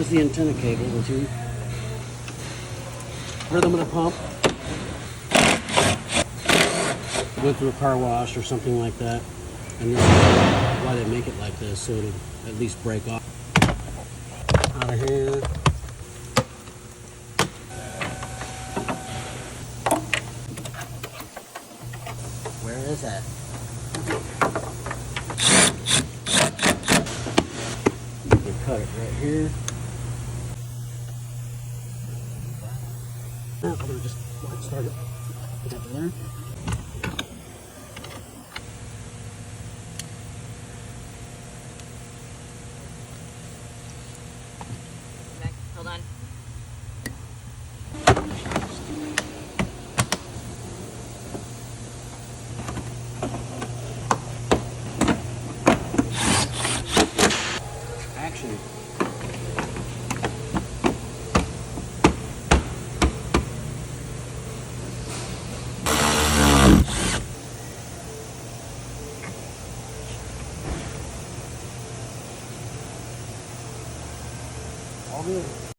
there's the antenna cable with you. Rhythm of the pump. Went through a car wash or something like that. And this is why they make it like this, so it'll at least break off. Out of here. Where is that? You cut it right here. Now I'm gonna just start it up there. Hold on. Action. All good.